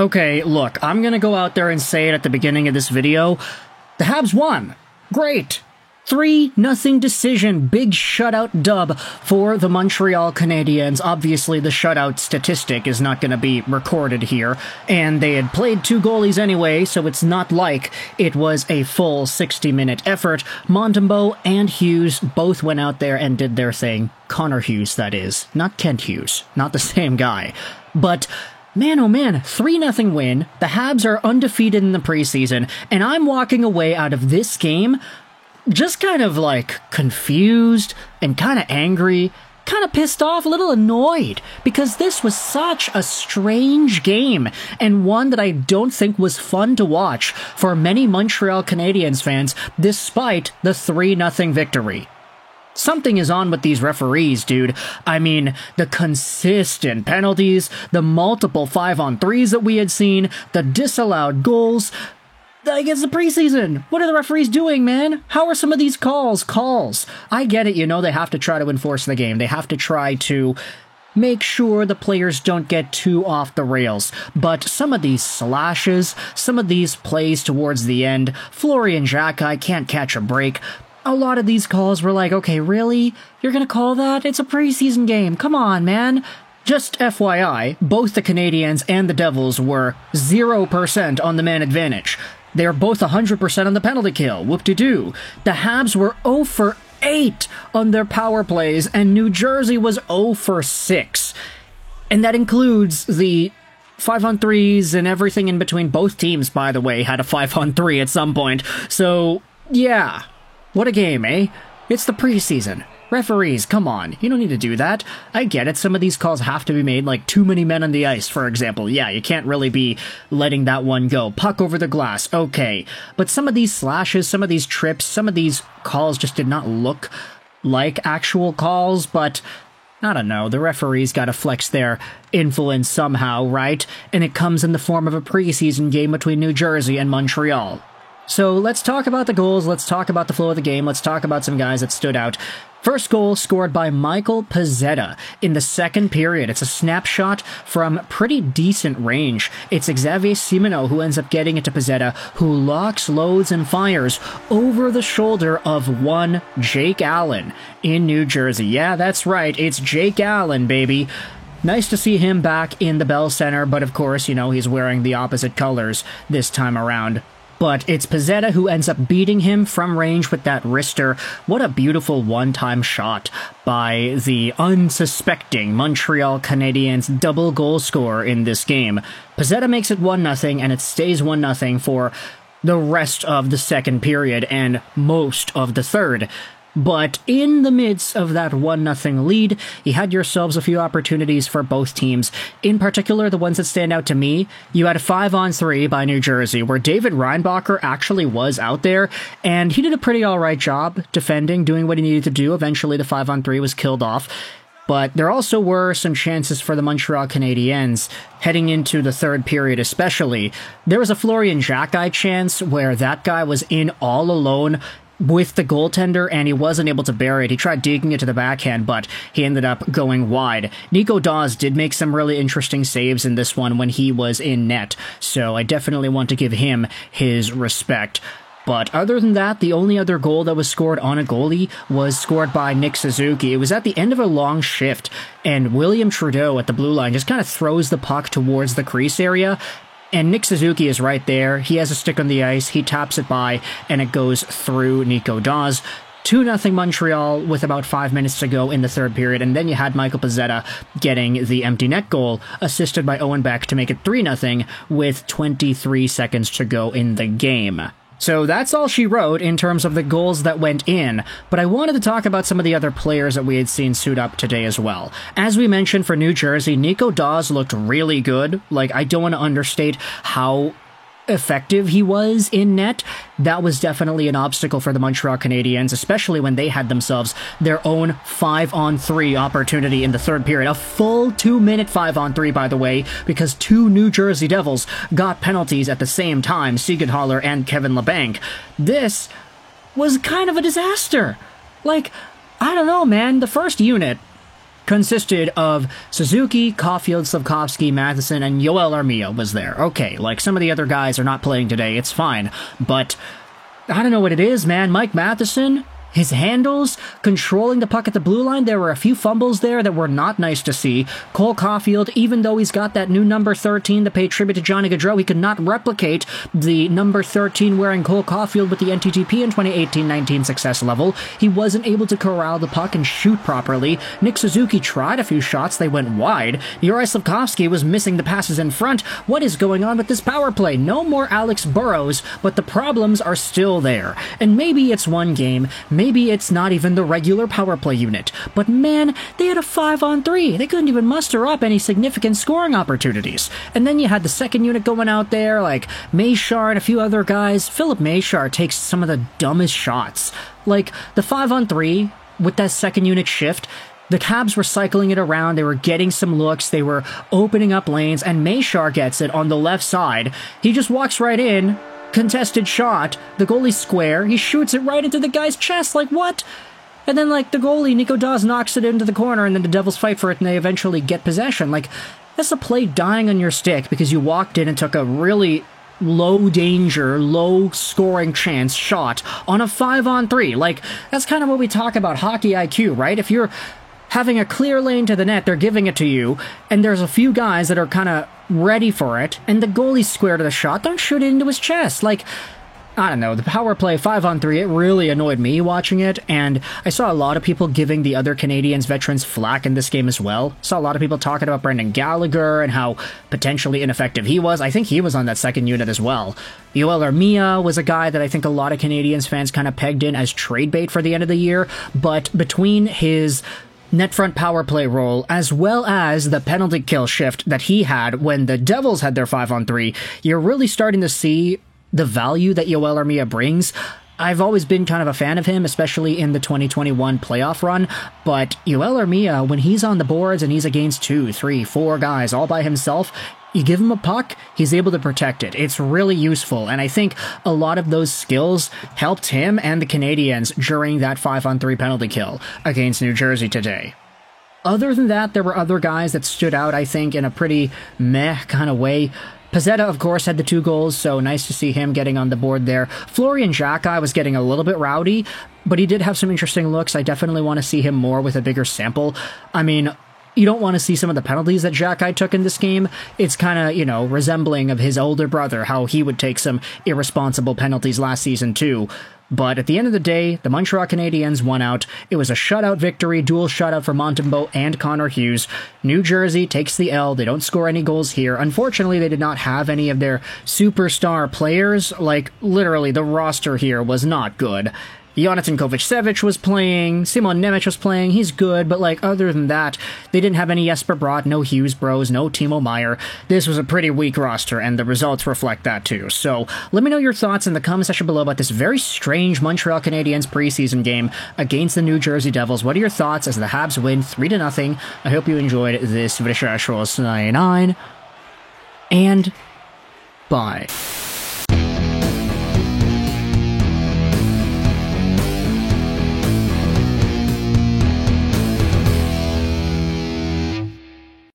Okay, look, I'm gonna go out there and say it at the beginning of this video. The Habs won. Great. 3-0 decision, big shutout dub for the Montreal Canadiens. Obviously, the shutout statistic is not going to be recorded here, and they had played 2 goalies anyway, so it's not like it was a full 60-minute effort. Montembeault and Hughes both went out there and did their thing. Connor Hughes, that is. Not Kent Hughes. Not the same guy. But man, oh man, 3-0 win. The Habs are undefeated in the preseason, and I'm walking away out of this game just kind of like confused and kind of angry, kind of pissed off, a little annoyed, because this was such a strange game, and one that I don't think was fun to watch for many Montreal Canadiens fans, despite the 3-0 victory. Something is on with these referees, dude. I mean, the consistent penalties, the multiple 5-on-3s that we had seen, the disallowed goals. Like, it's the preseason. What are the referees doing, man? How are some of these calls? I get it, you know, they have to try to enforce the game. They have to try to make sure the players don't get too off the rails. But some of these slashes, some of these plays towards the end, Florian Xhekaj can't catch a break. A lot of these calls were like, okay, really? You're gonna call that? It's a preseason game. Come on, man. Just FYI, both the Canadiens and the Devils were 0% on the man advantage. They are both 100% on the penalty kill. Whoop-de-doo. The Habs were 0 for 8 on their power plays, and New Jersey was 0 for 6. And that includes the 5-on-3s and everything in between. Both teams, by the way, had a 5-on-3 at some point. So, yeah. What a game, eh? It's the preseason. Referees, come on, you don't need to do that. I get it, some of these calls have to be made, like too many men on the ice, for example. Yeah, you can't really be letting that one go. Puck over the glass, okay. But some of these slashes, some of these trips, some of these calls just did not look like actual calls, but I don't know, the referees gotta flex their influence somehow, right? And it comes in the form of a preseason game between New Jersey and Montreal. So let's talk about the goals, let's talk about the flow of the game, let's talk about some guys that stood out. First goal scored by Michael Pezzetta in the second period. It's a snapshot from pretty decent range. It's Xavier Simoneau who ends up getting it to Pezzetta, who locks, loads, and fires over the shoulder of one Jake Allen in New Jersey. Yeah, that's right, it's Jake Allen, baby. Nice to see him back in the Bell Center, but of course, you know, he's wearing the opposite colors this time around. But it's Pezzetta who ends up beating him from range with that wrister. What a beautiful one-time shot by the unsuspecting Montreal Canadiens double goal scorer in this game. Pezzetta makes it 1-0, and it stays 1-0 for the rest of the second period and most of the third. But in the midst of that 1-0 lead, you had yourselves a few opportunities for both teams. In particular, the ones that stand out to me, you had a 5-on-3 by New Jersey, where David Reinbacher actually was out there, and he did a pretty alright job defending, doing what he needed to do. Eventually, the 5-on-3 was killed off. But there also were some chances for the Montreal Canadiens heading into the third period especially. There was a Florian Xhekaj chance where that guy was in all alone with the goaltender, and he wasn't able to bury it. He tried digging it to the backhand, but he ended up going wide. Nico Daws did make some really interesting saves in this one when he was in net, so I definitely want to give him his respect. But other than that, the only other goal that was scored on a goalie was scored by Nick Suzuki. It was at the end of a long shift, and William Trudeau at the blue line just kind of throws the puck towards the crease area, and Nick Suzuki is right there. He has a stick on the ice. He taps it by, and it goes through Nico Daws. 2-0 Montreal with about 5 minutes to go in the third period, and then you had Michael Pezzetta getting the empty net goal, assisted by Owen Beck to make it 3-0 with 23 seconds to go in the game. So that's all she wrote in terms of the goals that went in, but I wanted to talk about some of the other players that we had seen suit up today as well. As we mentioned for New Jersey, Nico Daws looked really good. Like, I don't want to understate how effective he was in net. That was definitely an obstacle for the Montreal Canadiens, especially when they had themselves their own 5-on-3 opportunity in the third period. A full 2-minute 5-on-3, by the way, because 2 New Jersey Devils got penalties at the same time, Siegenthaler and Kevin Labanc. This was kind of a disaster. Like, I don't know, man. The first unit consisted of Suzuki, Caulfield, Slafkovsky, Matheson, and Yoel Armia was there. Okay, like, some of the other guys are not playing today, it's fine, but I don't know what it is, man. Mike Matheson, his handles, controlling the puck at the blue line, there were a few fumbles there that were not nice to see. Cole Caulfield, even though he's got that new number 13 to pay tribute to Johnny Gaudreau, he could not replicate the number 13 wearing Cole Caulfield with the NTTP in 2018-19 success level. He wasn't able to corral the puck and shoot properly. Nick Suzuki tried a few shots, they went wide. Yuri Slafkovsky was missing the passes in front. What is going on with this power play? No more Alex Burrows, but the problems are still there. And maybe it's one game, maybe it's not even the regular power play unit, but man, they had a 5-on-3. They couldn't even muster up any significant scoring opportunities. And then you had the second unit going out there, like Mayshar and a few other guys. Philip Mayshar takes some of the dumbest shots. Like, the 5-on-3, with that second unit shift, the Habs were cycling it around, they were getting some looks, they were opening up lanes, and Mayshar gets it on the left side. He just walks right in, contested shot, the goalie's square, he shoots it right into the guy's chest, like, what? And then, like, the goalie, Nico Dawes, knocks it into the corner, and then the Devils fight for it, and they eventually get possession. Like, that's a play dying on your stick because you walked in and took a really low-danger, low-scoring chance shot on a 5-on-3. Like, that's kind of what we talk about hockey IQ, right? If you're having a clear lane to the net, they're giving it to you, and there's a few guys that are kind of ready for it, and the goalie's square to the shot, don't shoot it into his chest. Like, I don't know, the power play 5-on-3, it really annoyed me watching it, and I saw a lot of people giving the other Canadiens veterans flack in this game as well. Saw a lot of people talking about Brendan Gallagher and how potentially ineffective he was. I think he was on that second unit as well. Yoel Armia was a guy that I think a lot of Canadiens fans kind of pegged in as trade bait for the end of the year, but between his net front power play role, as well as the penalty kill shift that he had when the Devils had their 5-on-3, you're really starting to see the value that Yoel Armia brings. I've always been kind of a fan of him, especially in the 2021 playoff run, but Yoel Armia, when he's on the boards and he's against 2, 3, 4 guys all by himself, you give him a puck, he's able to protect it. It's really useful, and I think a lot of those skills helped him and the Canadiens during that 5-on-3 penalty kill against New Jersey today. Other than that, there were other guys that stood out, I think, in a pretty meh kind of way. Pezzetta, of course, had the 2 goals, so nice to see him getting on the board there. Florian Xhekaj was getting a little bit rowdy, but he did have some interesting looks. I definitely want to see him more with a bigger sample. I mean, you don't want to see some of the penalties that Xhekaj took in this game. It's kind of, you know, resembling of his older brother, how he would take some irresponsible penalties last season too. But at the end of the day, the Montreal Canadiens won out. It was a shutout victory, dual shutout for Montembeault and Connor Hughes. New Jersey takes the L. They don't score any goals here. Unfortunately, they did not have any of their superstar players. Like, literally, the roster here was not good. Jonathan Kovacevic was playing, Simon Nemec was playing, he's good, but like other than that, they didn't have any Jesper Bratt, no Hughes Bros, no Timo Meier. This was a pretty weak roster, and the results reflect that too. So let me know your thoughts in the comment section below about this very strange Montreal Canadiens preseason game against the New Jersey Devils. What are your thoughts as the Habs win 3-0? I hope you enjoyed this video. 99, and bye.